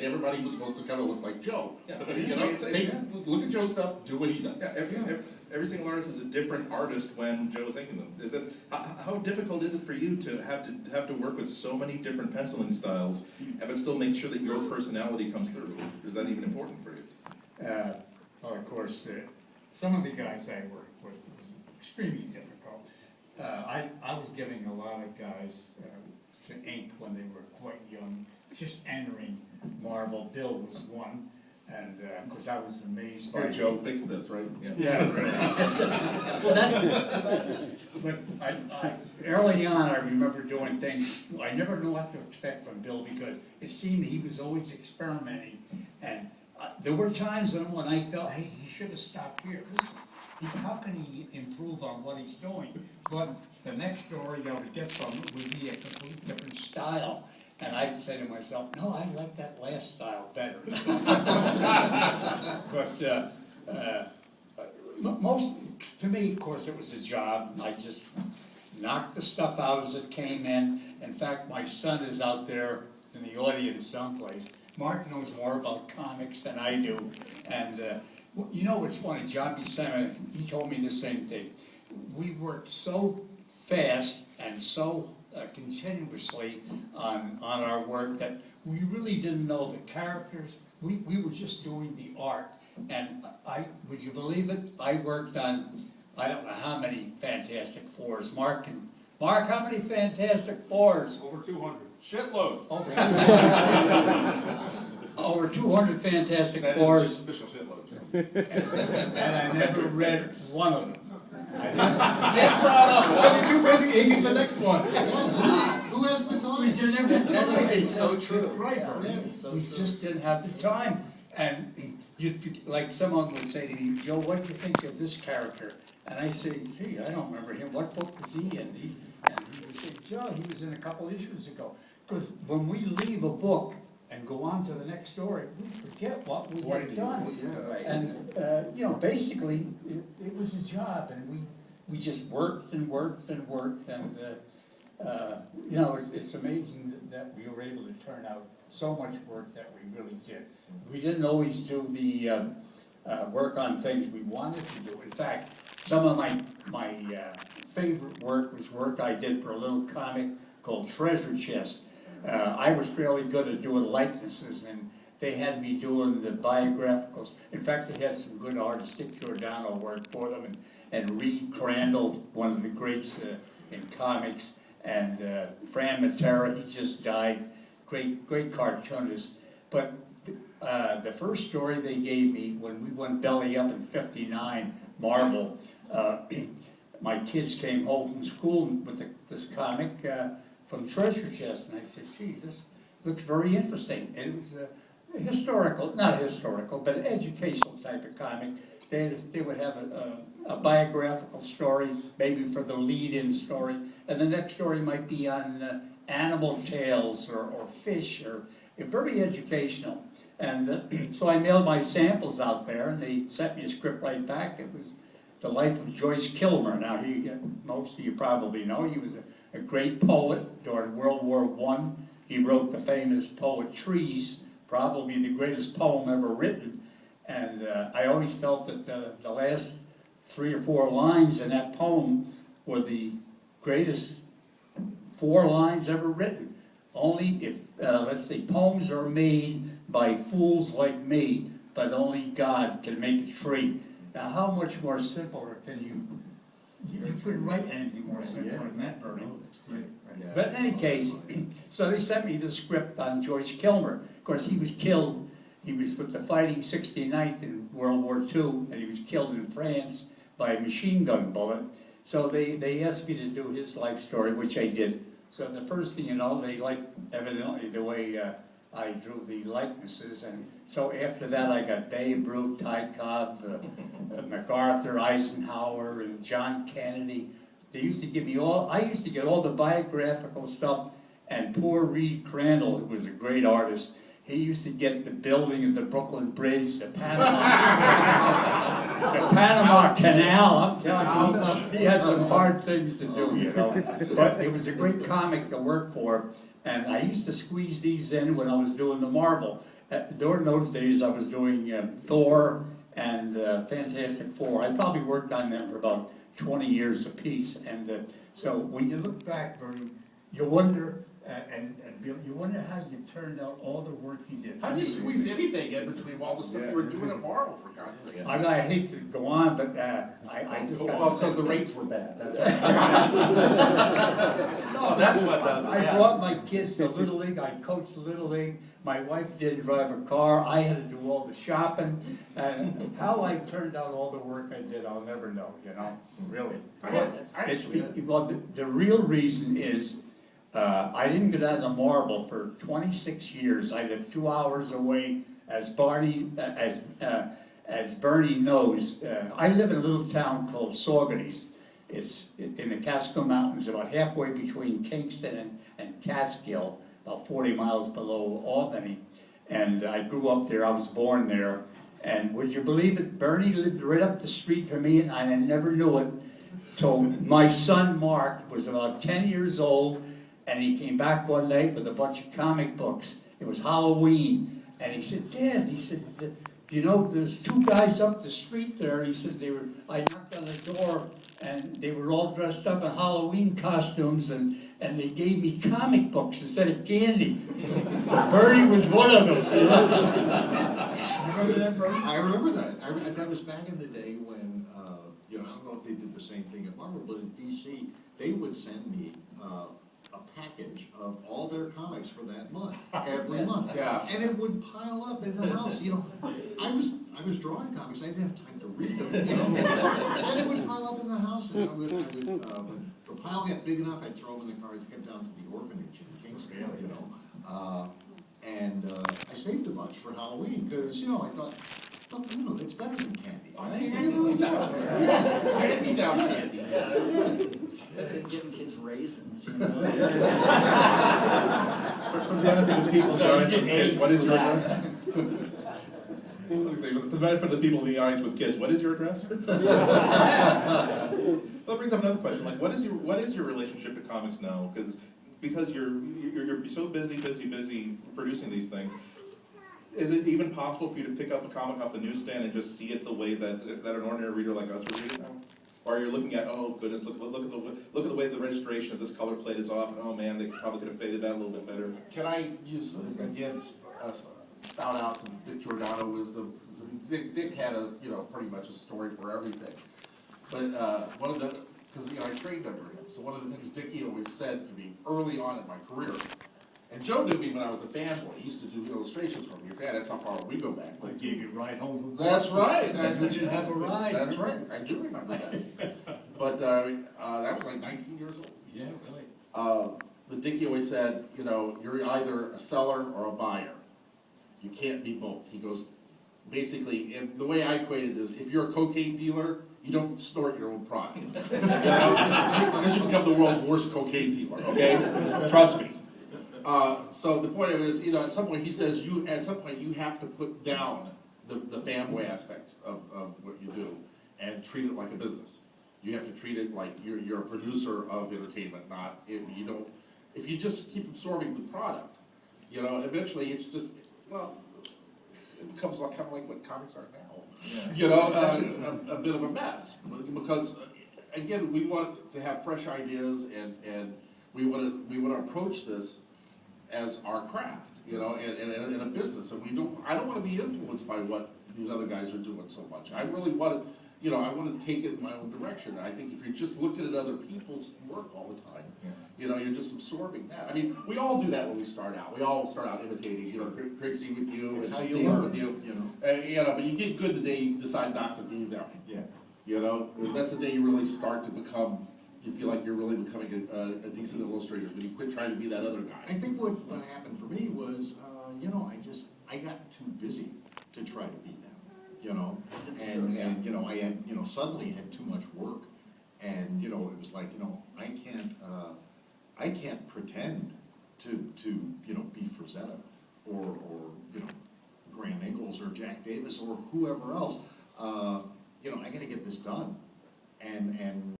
everybody was supposed to kind of look like Joe. Yeah. You know, look at Joe's stuff, do what he does. Yeah, every single artist is a different artist when Joe's inking them. Is it how difficult is it for you to have to work with so many different penciling styles, but still make sure that your personality comes through? Is that even important for you? Well, of course, some of the guys I worked with was extremely difficult. I was giving a lot of guys to ink when they were quite young, just entering Marvel. Bill was one, and of course I was amazed by Here, Joe, fix this, right? Yeah. But I early on, I remember doing things I never knew what to expect from Bill, because it seemed he was always experimenting, and there were times when I felt, hey, he should have stopped here. How can he improve on what he's doing? But the next story I would get from it would be a completely different style. And I'd say to myself, no, I like that last style better. But most, to me, of course, it was a job. I just knocked the stuff out as it came in. In fact, my son is out there in the audience someplace. Mark knows more about comics than I do. And you know what's funny, John B. Simmons, he told me the same thing. We worked so fast and so continuously on our work that we really didn't know the characters. We were just doing the art. And would you believe it? I worked on, I don't know how many Fantastic Fours. Mark, how many Fantastic Fours? Over 200. Shitload. Over 200 Fantastic That Fours. is official shitload, Joe. And I never read one of them. Get proud of it. Why are you too busy inking the next one? Who has the We time? didn't have the time. It's so true. Right, Yeah, it's so we true. just didn't have the time. And like someone would say to me, Joe, what do you think of this character? And I say, gee, I don't remember him. What book was he in? And he would say, Joe, he was in a couple issues ago. Because when we leave a book and go on to the next story, we forget what we had done. Right. And, you know, basically, it was a job, and we just worked and worked and worked, and, you know, it's amazing that we were able to turn out so much work that we really did. We didn't always do the work on things we wanted to do. In fact, some of my favorite work was work I did for a little comic called Treasure Chest. I was fairly good at doing likenesses, and they had me doing the biographicals. In fact, they had some good artists. Dick Giordano worked for them, and Reed Crandall, one of the greats in comics, and Fran Matera, he just died, great cartoonist. But the first story they gave me when we went belly up in '59, Marvel, my kids came home from school with this comic from Treasure Chest, and I said, gee, this looks very interesting. It was a historical, not historical, but an educational type of comic. They would have a biographical story, maybe for the lead-in story, and the next story might be on animal tales or fish, or very educational. And so I mailed my samples out there, and they sent me a script right back. It was the life of Joyce Kilmer. Now, most of you probably know, he was a great poet during World War I. He wrote the famous poem Trees, probably the greatest poem ever written. And I always felt that the last 3 or 4 lines in that poem were the greatest 4 lines ever written. Only if, let's say, poems are made by fools like me, but only God can make a tree. Now, how much more simpler can you couldn't write anything more simple than that, Bernie. But in any case, so they sent me the script on Joyce Kilmer. Of course, he was killed. He was with the fighting 69th in World War II, and he was killed in France by a machine gun bullet. So they asked me to do his life story, which I did. So the first thing you know, they liked evidently the way I drew the likenesses, and so after that I got Babe Ruth, Ty Cobb, MacArthur, Eisenhower, and John Kennedy. They used to give me I used to get all the biographical stuff, and poor Reed Crandall, who was a great artist, he used to get the building of the Brooklyn Bridge, the Panama Canal. I'm telling you, he had some hard things to do, you know. But it was a great comic to work for, and I used to squeeze these in when I was doing the Marvel. during those days, I was doing Thor and Fantastic Four. I probably worked on them for about 20 years apiece. And so when you look back, Bernie, you wonder, and Bill, you wonder how you turned out all the work you did. How do you squeeze anything in between all the stuff you were doing at Marvel, for God's sake? I hate to go on, but I just got. Well, because the rates were bad, that's right. No, that's what does it, I yes. brought my kids to Little League, I coached Little League, my wife didn't drive a car, I had to do all the shopping, and how I turned out all the work I did, I'll never know, really. The real reason is, I didn't get out of Marble for 26 years, I lived 2 hours away, as Bernie knows, I live in a little town called Saugerties. It's in the Catskill Mountains, about halfway between Kingston and Catskill, about 40 miles below Albany. And I grew up there, I was born there. And would you believe it, Bernie lived right up the street from me, and I never knew it till my son Mark was about 10 years old, and he came back one night with a bunch of comic books. It was Halloween, and he said, Dad, he said, you know, there's two guys up the street there. He said I knocked on the door, and they were all dressed up in Halloween costumes, and they gave me comic books instead of candy. Bernie was one of them. You remember that, Bernie? I remember that. That was back in the day when, I don't know if they did the same thing at Marvel, but in DC, they would send me a package of all their comics for that month, every month. Yeah. And it would pile up in the house, I was drawing comics, I didn't have time to read them, and it would pile up in the house, and when the pile got big enough, I'd throw them in the car, I'd come down to the orphanage in Kingston, and I saved a bunch for Halloween, because, I thought, well, it's better than candy. I didn't down candy. Giving kids raisins, For the benefit of the people in the audience with kids, what is your address? For the benefit of the people in the audience with kids, what is your address? That brings up another question. Like, what is your relationship to comics now? Because you're so busy producing these things. Is it even possible for you to pick up a comic off the newsstand and just see it the way that an ordinary reader like us would read it now? Or you're looking at, oh goodness, look at the way the registration of this color plate is off, and oh man, they probably could have faded that a little bit better. Can I use, again, spout out some Dick Giordano wisdom? Dick had pretty much a story for everything. But one of the, because I trained under him, so one of the things Dickie always said to me early on in my career, and Joe knew me when I was a fanboy. He used to do illustrations for me. Your fan, that's how far we go back. I gave you a ride home from That's right. Did you have a ride? That's right. I do remember that. But that was like 19 years old. Yeah, really. But Dickie always said, you're either a seller or a buyer. You can't be both. He goes, basically, and the way I equate it is, if you're a cocaine dealer, you don't snort your own product. Because you become the world's worst cocaine dealer, okay? Trust me. So the point of it is, at some point he says, you have to put down the fanboy aspect of what you do and treat it like a business. You have to treat it like you're a producer of entertainment, not if you just keep absorbing the product, eventually it's just, it becomes kind of like what comics are now. Yeah. A bit of a mess, because again, we want to have fresh ideas and we want to approach this as our craft, and a business, and I don't want to be influenced by what these other guys are doing so much. I really want to, I want to take it in my own direction. And I think if you're just looking at other people's work all the time, you're just absorbing that. I mean, we all do that when we start out. We all start out imitating, Crixie with you, It's and how you Dave learn, with you. But you get good the day you decide not to be them. Yeah. That's the day you really start to become. You feel like you're really becoming a decent illustrator when you quit trying to be that other guy. I think what happened for me was, I got too busy to try to be them, and I had, suddenly had too much work, and, it was like, I can't pretend to be Frazetta or Graham Ingalls or Jack Davis or whoever else. I got to get this done, and